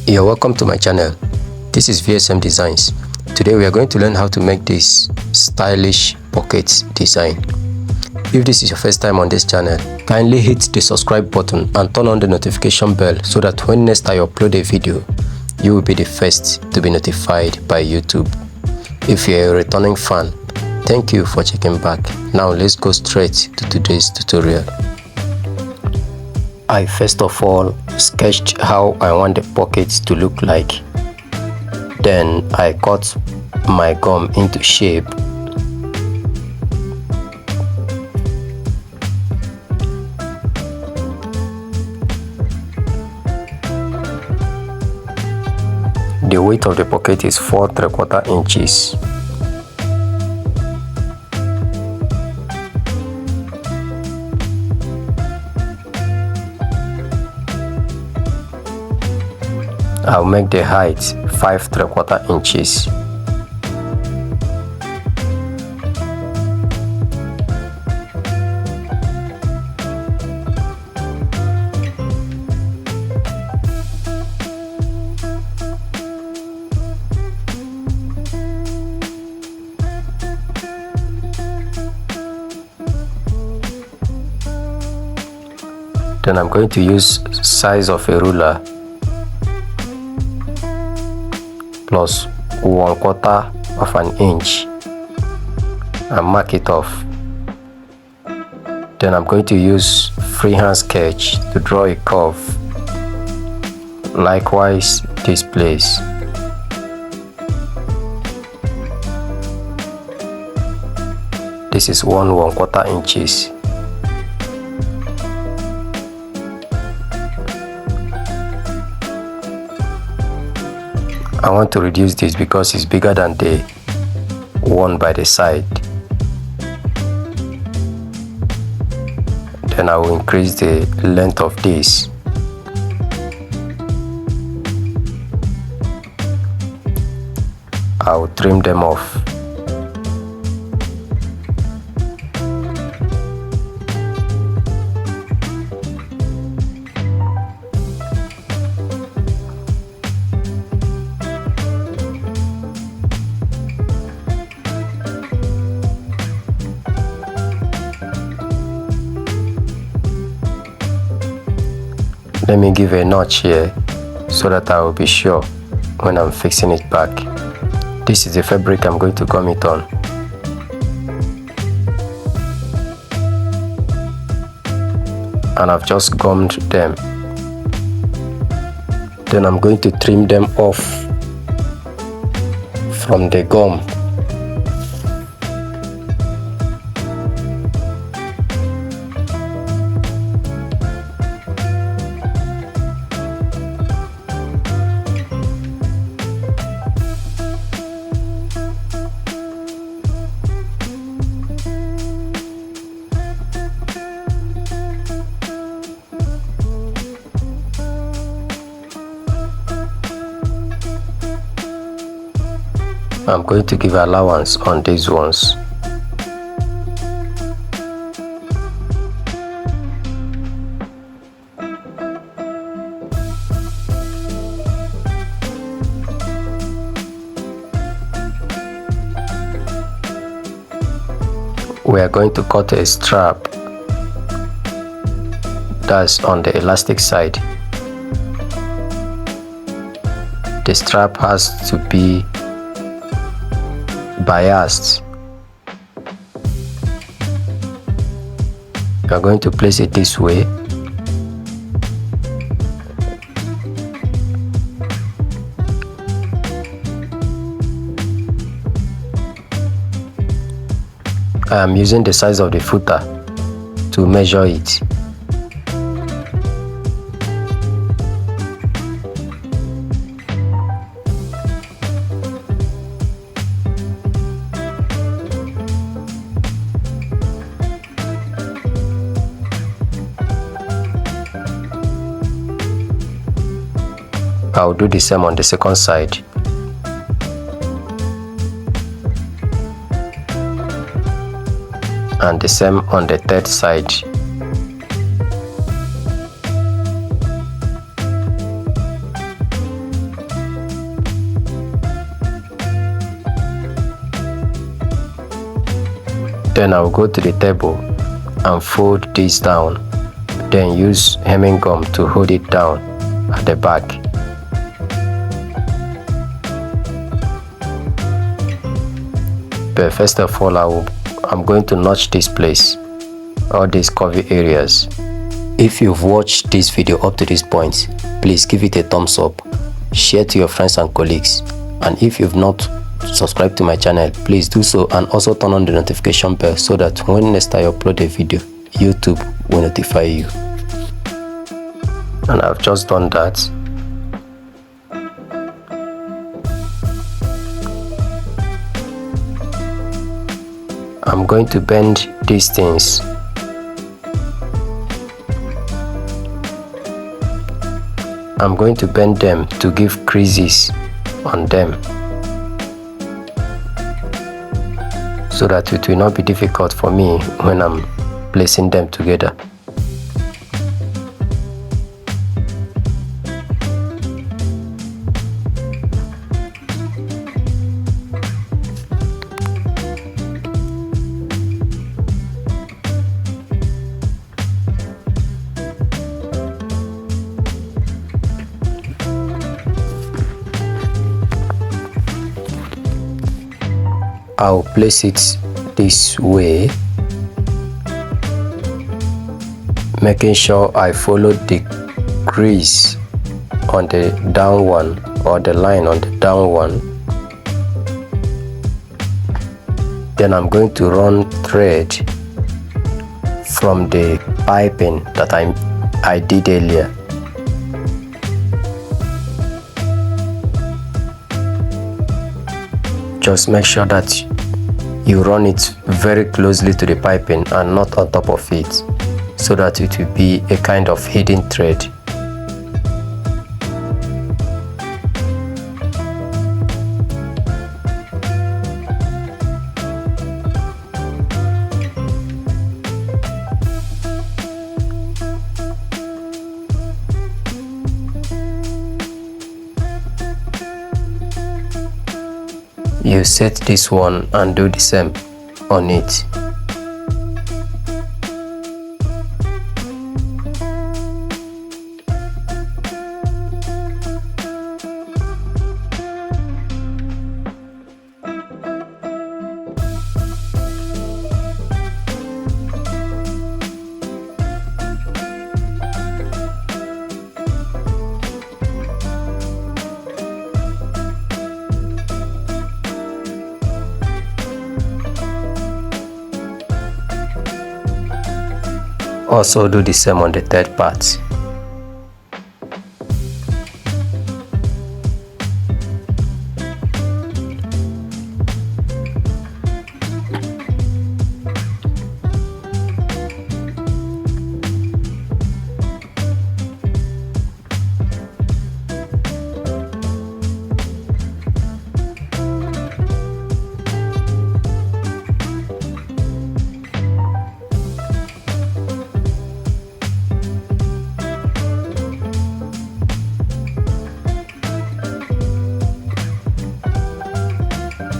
You're welcome to my channel. This is VsmDesigns. Today we are going to learn how to make this stylish pocket design. If this is your first time on this channel, kindly hit the subscribe button and turn on the notification bell so that when next I upload a video, you will be the first to be notified by YouTube. If you're a returning fan, thank you for checking back. Now let's go straight to today's tutorial. I first of all sketched how I want the pocket to look like. Then I cut my gum into shape. The width of the pocket is 4 3/4 inches. I'll make the height 5 3/4 inches. Then I'm going to use size of a ruler plus 1/4 of an inch and mark it off. Then I'm going to use freehand sketch to draw a curve. Likewise this place. This is 1/4 inches. I want to reduce this because it's bigger than the one by the side. Then I will increase the length of this. I will trim them off. Let me give a notch here so that I will be sure when I'm fixing it back. This is the fabric I'm going to gum it on. And I've just gummed them. Then I'm going to trim them off from the gum. I'm going to give allowance on these ones. We are going to cut a strap that's on the elastic side. The strap has to be biased. We are going to place it this way. I am using the size of the footer to measure it. I'll do the same on the second side. And the same on the third side. Then I'll go to the table and fold this down, then use hemming gum to hold it down at the back. But first of all, I'm going to notch this place, all these curvy areas. If you've watched this video up to this point, please give it a thumbs up, share to your friends and colleagues, and if you've not subscribed to my channel, please do so, and also turn on the notification bell so that when next I upload a video, YouTube will notify you. And I've just done that. I'm going to bend these things. I'm going to bend them to give creases on them, so that it will not be difficult for me when I'm placing them together. I'll place it this way, making sure I follow the crease on the down one, or the line on the down one. Then I'm going to run thread from the piping that I did earlier. Just make sure that you run it very closely to the piping and not on top of it, so that it will be a kind of hidden thread. You set this one and do the same on it. Also do the same on the third part.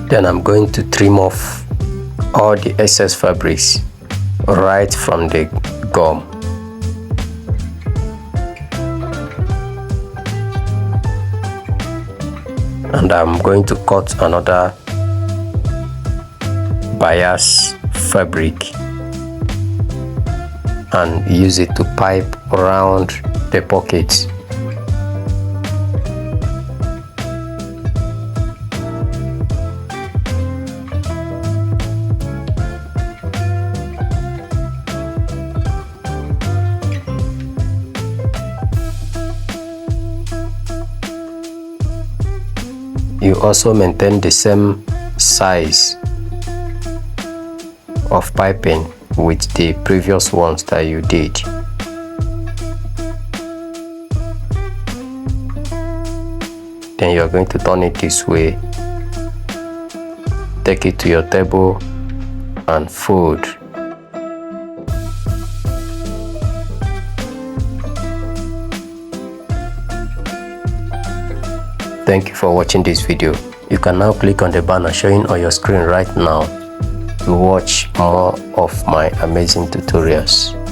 Then I'm going to trim off all the excess fabrics right from the gum. And I'm going to cut another bias fabric and use it to pipe around the pockets. You also maintain the same size of piping with the previous ones that you did. Then you are going to turn it this way, take it to your table and fold. Thank you for watching this video. You can now click on the banner showing on your screen right now to watch more of my amazing tutorials.